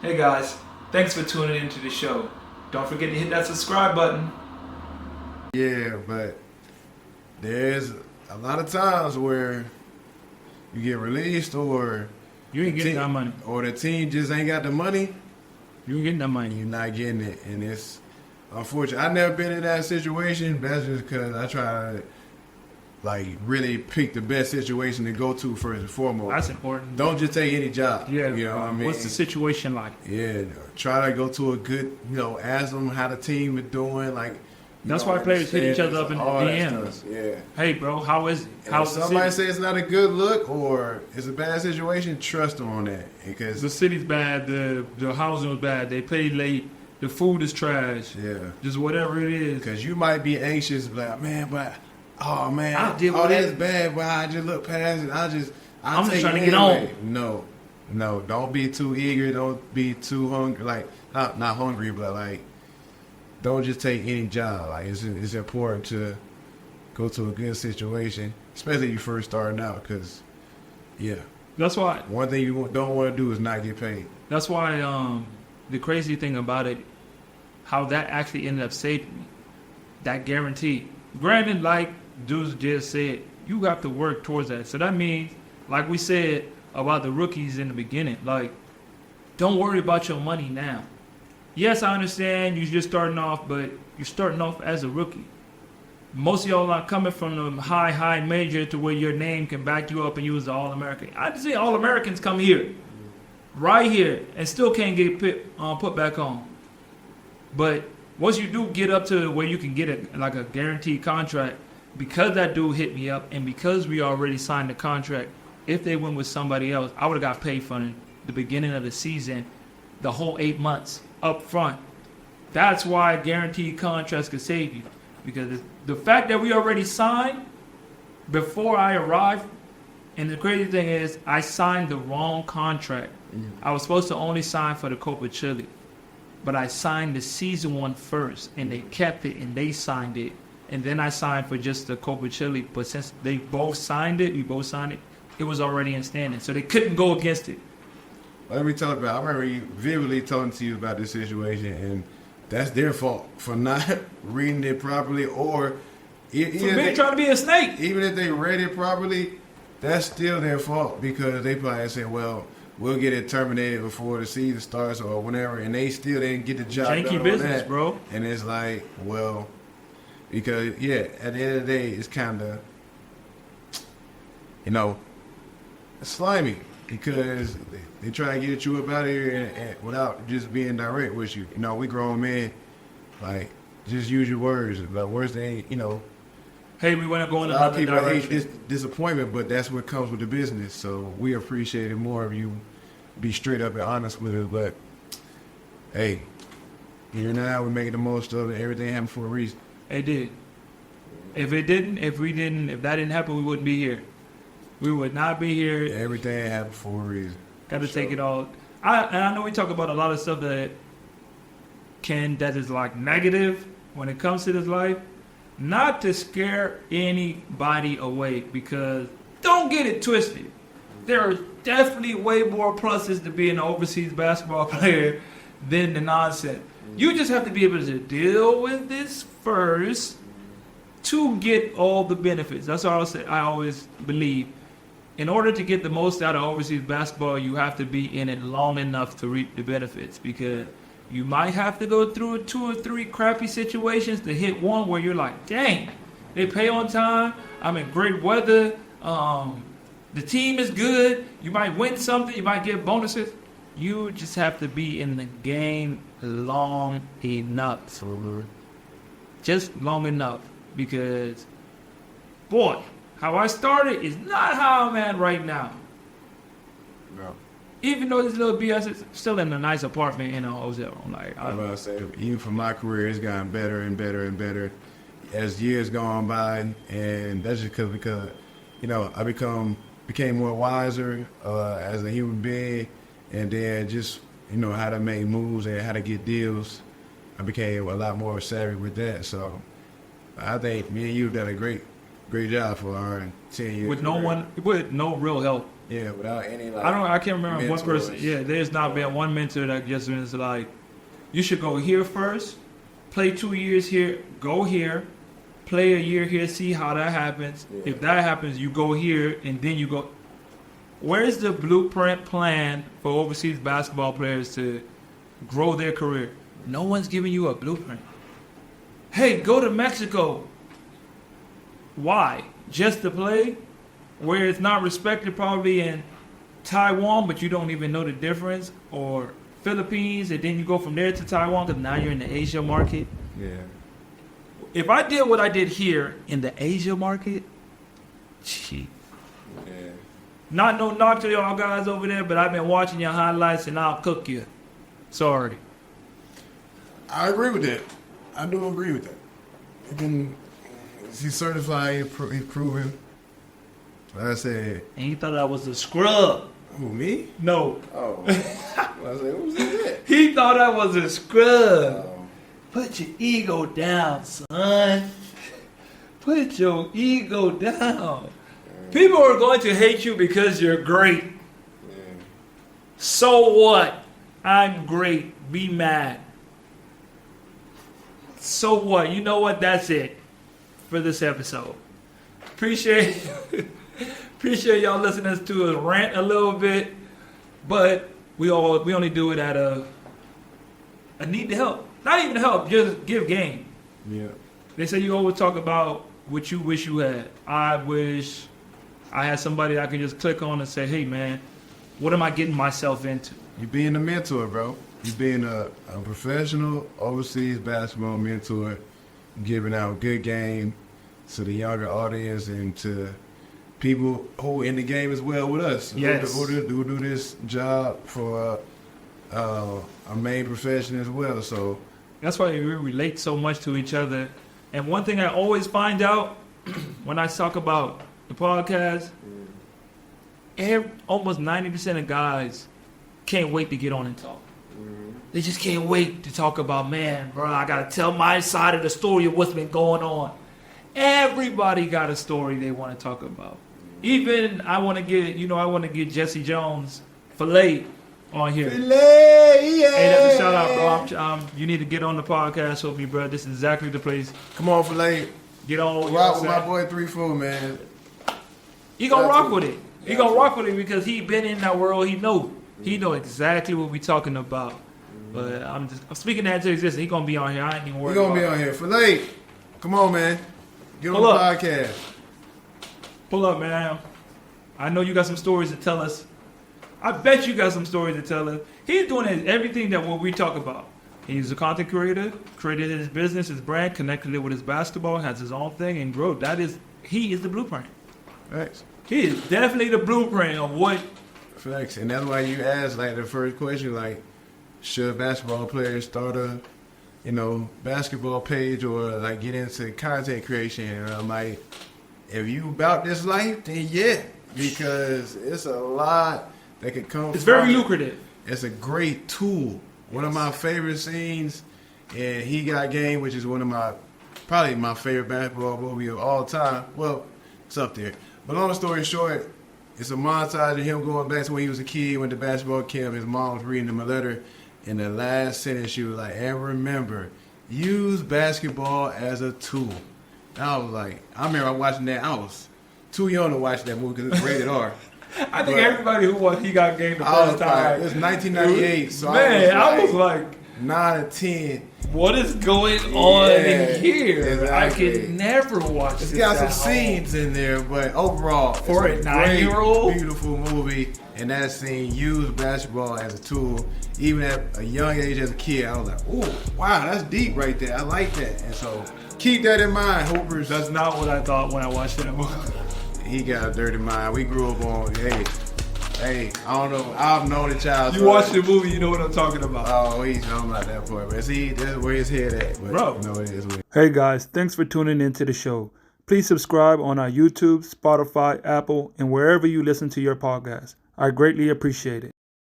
Hey guys, thanks for tuning into the show. Don't forget to hit that subscribe button. Yeah, but there's a lot of times where you get released or You ain't getting that money. or the team just ain't got the money. You ain't getting that money. You're not getting it, and it's unfortunate. I've never been in that situation. That's just because I try to really pick the best situation to go to first and foremost. That's important. Don't just take any job. Yeah. You know what I mean? What's the situation like? Yeah, try to go to a good, ask them how the team is doing. That's why players hit each other up in the all that DMs. stuff, yeah. Hey, bro, how's If the somebody city? say it's not a good look or it's a bad situation, trust them on that. Because The city's bad. The housing was bad. They paid late. The food is trash. yeah, Just whatever it is. because you might be anxious, like man, but oh man, I'll deal with that's it. bad. But I just look past it. I'm just take trying it to get anyway. on. No, don't be too eager. Don't be too hungry. Not hungry, but don't just take any job. It's important to go to a good situation, especially if you first starting out. Because That's why. one thing you don't want to do is not get paid. That's why. The crazy thing about it, how that actually ended up saving me. That guarantee. Granted, like Deuce just said, you have to work towards that. So that means, like we said about the rookies in the beginning, don't worry about your money now. Yes, I understand you're just starting off, but you're starting off as a rookie. Most of y'all are coming from the high major to where your name can back you up and you was the All-American. I've seen All-Americans come here, right here, and still can't get put back on. But once you do get up to where you can get a guaranteed contract, because that dude hit me up and because we already signed the contract, if they went with somebody else, I would have got paid from the beginning of the season, the whole 8 months up front. That's why guaranteed contracts could save you. Because the fact that we already signed before I arrived, and the crazy thing is I signed the wrong contract. I was supposed to only sign for the Copa Chile, but I signed the season one first, and they kept it and they signed it. And then I signed for just the Copa Chile, but since they both signed it, it was already in standing. So they couldn't go against it. Let me tell you about. I remember you vividly talking to you about this situation, and that's their fault for not reading it properly, or Trying to be a snake. even if they read it properly, that's still their fault because they probably said, "Well, we'll get it terminated before the season starts or whatever," and they still didn't get the job done Janky on business, that. bro. And it's like, well, because at the end of the day, it's kind of, slimy because they try to get you up out of here and without just being direct with you. We grown men, just use your words. But words they ain't, Hey, we want to go in a lot of another people hate direction. this disappointment, but that's what comes with the business. So we appreciate it more if you be straight up and honest with us. But hey, here now we're making the most of it. Everything happened for a reason. It did. If that didn't happen, we wouldn't be here. We would not be here. Everything happened for a reason. Got to take it all. I know we talk about a lot of stuff that is negative when it comes to this life. Not to scare anybody away, because don't get it twisted. There are definitely way more pluses to being an overseas basketball player than the nonsense. You just have to be able to deal with this first to get all the benefits. That's all I always believe. In order to get the most out of overseas basketball, you have to be in it long enough to reap the benefits, because you might have to go through 2 or 3 crappy situations to hit one where you're like, dang, they pay on time, I'm in great weather, the team is good, you might win something, you might get bonuses. You just have to be in the game long enough. Absolutely. Just long enough, because, boy, how I started is not how I'm at right now. No. Even though this little BS is still in a nice apartment in a hotel. I'm about to say, even for my career, it's gotten better and better and better as years go on by, and that's just because I became more wiser as a human being, and then just how to make moves and how to get deals. I became a lot more savvy with that. So I think me and you done a great job for our 10 years. With no real help. Yeah, without any like. I can't remember one person. mentors. Yeah, there's not been one mentor that just was like, you should go here first, play 2 years here, go here, play a year here, see how that happens. Yeah. If that happens, you go here, and then you go. Where's the blueprint plan for overseas basketball players to grow their career? No one's giving you a blueprint. Hey, go to Mexico. Why? Just to play? Where it's not respected probably in Taiwan, but you don't even know the difference, or Philippines, and then you go from there to Taiwan because now you're in the Asia market. Yeah. If I did what I did here in the Asia market, gee. Yeah. Not no knock to y'all guys over there, but I've been watching your highlights and I'll cook you. Sorry. I agree with that. I do agree with that. He's certified, he's proven. Like I said. And he thought I was a scrub. Who, me? No. Oh. I said, who's that? He thought I was a scrub. Oh. Put your ego down, son. Put your ego down. People are going to hate you because you're great. Yeah. So what? I'm great. Be mad. So what? You know what? That's it for this episode. Appreciate y'all listening to us rant a little bit, but we only do it out of a need to help. Not even to help, just give game. Yeah. They say you always talk about what you wish you had. I wish I had somebody I could just click on and say, hey man, what am I getting myself into? You being a mentor, bro. You being a professional overseas basketball mentor, giving out good game to the younger audience and to people who in the game as well with us. Yes. Who do this job for a main profession as well. So That's why we relate so much to each other. And one thing I always find out when I talk about the podcast, almost 90% of guys can't wait to get on and talk. They just can't wait to talk about, man, bro, I got to tell my side of the story of what's been going on. Everybody got a story they want to talk about. Even I want to get Jesse Jones, Fillayyy, on here. Fillayyy, yeah. Hey, that's a shout out, bro. You need to get on the podcast with me, bro. This is exactly the place. Come on, Fillayyy. Get on. Rock with my boy 3-4, man. He gonna rock with it. He gonna rock with it because he been in that world. He know exactly what we talking about. But I'm speaking that into existence. He gonna be on here. I ain't even worried. He gonna be on here. Fillayyy, come on, man. Get on the podcast. Pull up, man. I know you got some stories to tell us. I bet you got some stories to tell us. He's doing everything that what we talk about. He's a content creator, created his business, his brand, connected it with his basketball, has his own thing, and growth. He is the blueprint. Thanks. He is definitely the blueprint of what. Facts. And that's why you asked like the first question, like, should basketball players start a, basketball page or like get into content creation? And I'm like, if you about this life, then yeah, because it's a lot that could come. It's very lucrative. It's a great tool. One of my favorite scenes in He Got Game, which is probably my favorite basketball movie of all time. Well, it's up there. But long story short, it's a montage of him going back to when he was a kid, went to basketball camp. His mom was reading him a letter. In the last sentence, she was like, and remember, use basketball as a tool. And I was like, I remember watching that. I was too young to watch that movie because it's rated R. I think everybody who watched He Got Game the first time. It was 1998, so I was like 9 or 10. What is going on in here? Exactly. I could never watch this. It's got some scenes in there, but overall, for a 9-year-old, beautiful movie. And that scene used basketball as a tool. Even at a young age as a kid, I was like, oh, wow, that's deep right there. I like that. And so keep that in mind, Hoopers. That's not what I thought when I watched that movie. He got a dirty mind. We grew up on, hey, I don't know. I've known the child. You watch the movie, you know what I'm talking about. Oh, he's talking about that part. But see, that's where his head at. But, bro. It is weird. Hey, guys, thanks for tuning into the show. Please subscribe on our YouTube, Spotify, Apple, and wherever you listen to your podcast. I greatly appreciate it.